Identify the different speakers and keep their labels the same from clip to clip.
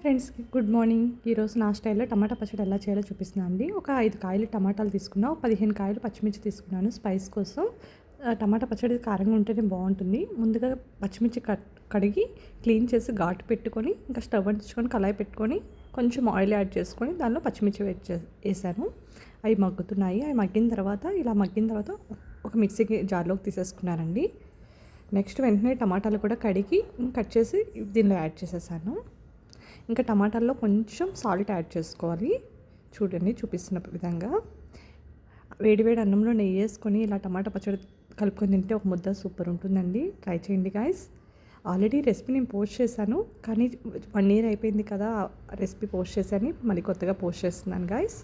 Speaker 1: Friends good morning. ఈరోజు నా స్టైల్లో టమాటా పచ్చడి ఎలా చేయాలో చూపిస్తున్నాను అండి. ఒక 5 కాయలు టమాటాలు తీసుకున్నా, 15 కాయలు పచ్చిమిర్చి తీసుకున్నాను స్పైస్ కోసం. టమాటా పచ్చడి కారంగా ఉంటేనే బాగుంటుంది. ముందుగా పచ్చిమిర్చి కడిగి క్లీన్ చేసి ఘాటు పెట్టుకొని, ఇంకా స్టవ్ అంటించుకొని కళాయి పెట్టుకొని కొంచెం ఆయిల్ యాడ్ చేసుకొని దానిలో పచ్చిమిర్చి వేసాను. అవి మగ్గుతున్నాయి. అవి మగ్గిన తర్వాత ఒక మిక్సీకి జార్లోకి తీసేసుకున్నానండి. నెక్స్ట్ వెంటనే టమాటాలు కూడా కడిగి కట్ చేసి దీనిలో యాడ్ చేసేసాను. ఇంకా టమాటాల్లో కొంచెం సాల్ట్ యాడ్ చేసుకోవాలి. చూడండి చూపిస్తున్న విధంగా. వేడివేడి అన్నంలో నెయ్యి వేసుకొని ఇలా టమాటా పచ్చడి కలుపుకొని తింటే ఒక ముద్ద సూపర్ ఉంటుందండి. ట్రై చేయండి గాయస్. ఆల్రెడీ రెసిపీ నేను పోస్ట్ చేశాను, కానీ 1 year అయిపోయింది కదా రెసిపీ పోస్ట్ చేశాను. మళ్ళీ కొత్తగా పోస్ట్ చేస్తున్నాను గాయస్.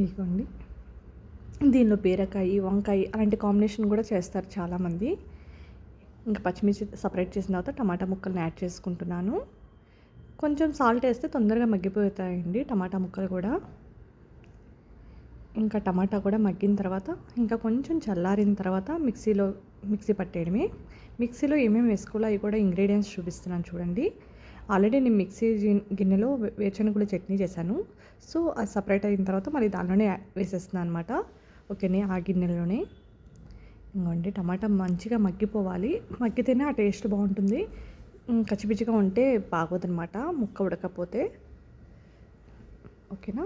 Speaker 1: ఇదిగోండి, దీనిలో బీరకాయ, వంకాయ అలాంటి కాంబినేషన్ కూడా చేస్తారు చాలామంది. ఇంకా పచ్చిమిర్చి సపరేట్ చేసిన తర్వాత టమాటా ముక్కల్ని యాడ్ చేసుకుంటున్నాను. కొంచెం సాల్ట్ వేస్తే తొందరగా మగ్గిపోతాయండి టమాటా ముక్కలు కూడా. ఇంకా టమాటా కూడా మగ్గిన తర్వాత ఇంకా కొంచెం చల్లారిన తర్వాత మిక్సీ పట్టేయడమే. మిక్సీలో ఏమేమి వేసుకోవాలో అవి కూడా ఇంగ్రీడియంట్స్ చూపిస్తున్నాను చూడండి. ఆల్రెడీ నేను మిక్సీ గిన్నెలో వేరుశనగల చట్నీ చేశాను. సో అది సపరేట్ అయిన తర్వాత మళ్ళీ దానిలోనే వేసేస్తున్నాను అనమాట. ఓకేనే, ఆ గిన్నెలోనే. ఇంకోండి, టమాటా మంచిగా మగ్గిపోవాలి. మగ్గితేనే ఆ టేస్ట్ బాగుంటుంది. కచ్చిపిచ్చిగా ఉంటే బాగోదన్నమాట ముక్క ఉడకపోతే. ఓకేనా.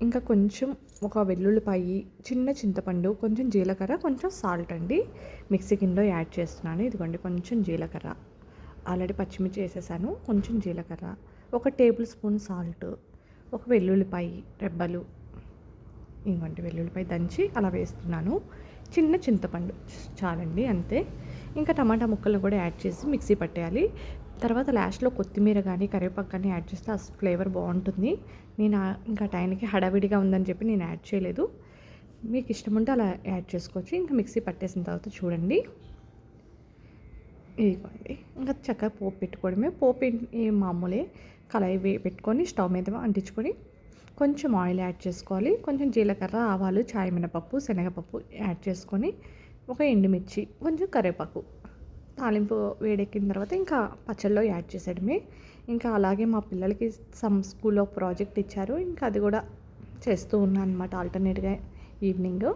Speaker 1: ఇంకా కొంచెం ఒక వెల్లుల్లిపాయి, చిన్న చింతపండు, కొంచెం జీలకర్ర, కొంచెం సాల్ట్ అండి మిక్సీ గిన్నెలో యాడ్ చేస్తున్నాను. ఇదిగోండి కొంచెం జీలకర్ర, ఆల్రెడీ పచ్చిమిర్చి వేసేసాను. కొంచెం జీలకర్ర, 1 టేబుల్ స్పూన్ సాల్ట్, ఒక వెల్లుల్లిపాయి రెబ్బలు, ఇంకోండి వెల్లుల్లిపాయ దంచి అలా వేస్తున్నాను. చిన్న చింతపండు చాలండి, అంతే. ఇంకా టమాటా ముక్కలు కూడా యాడ్ చేసి మిక్సీ పట్టేయాలి. తర్వాత లాస్ట్లో కొత్తిమీర కానీ కరివేపాకు కానీ యాడ్ చేస్తే ఆ ఫ్లేవర్ బాగుంటుంది. నేను ఇంకా టైంకి హడావిడిగా ఉందని చెప్పి నేను యాడ్ చేయలేదు. మీకు ఇష్టం ఉంటే అలా యాడ్ చేసుకోవచ్చు. ఇంకా మిక్సీ పట్టేసిన తర్వాత చూడండి, ఇదిగోండి ఇంకా చక్కగా పోపు పెట్టుకోవడమే. పోపు మామూలే, కళాయి పెట్టుకొని స్టవ్ మీద అంటించుకొని కొంచెం ఆయిల్ యాడ్ చేసుకోవాలి. కొంచెం జీలకర్ర, ఆవాలు, చాయ్ మినపప్పు, శనగపప్పు యాడ్ చేసుకొని ఒక ఎండుమిర్చి, కొంచెం కరివేపాకు, తాలింపు వేడెక్కిన తర్వాత ఇంకా పచ్చళ్ళలో యాడ్ చేసేయడమే. ఇంకా అలాగే మా పిల్లలకి స్కూల్లో ప్రాజెక్ట్ ఇచ్చారు. ఇంకా అది కూడా చేస్తూ ఉన్నాను అనమాట ఆల్టర్నేట్గా ఈవినింగ్.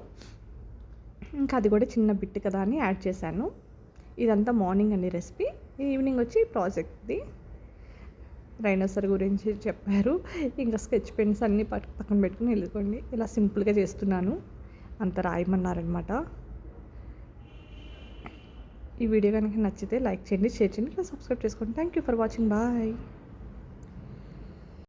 Speaker 1: ఇంకా అది కూడా చిన్న బిట్ కదా అని యాడ్ చేశాను. ఇదంతా మార్నింగ్ అండి రెసిపీ. ఈవినింగ్ వచ్చి ప్రాజెక్ట్ది డైనోసార్ గురించి చెప్పారు. ఇంకా స్కెచ్ పెన్స్ అన్నీ పక్కన పెట్టుకుని వెళ్ళుకోండి. ఇలా సింపుల్గా చేస్తున్నాను, అంత రాయమన్నారనమాట. ఈ వీడియో కనుక నచ్చితే లైక్ చేయండి, షేర్ చేయండి, సబ్స్క్రైబ్ చేసుకోండి. Thank you for watching. Bye.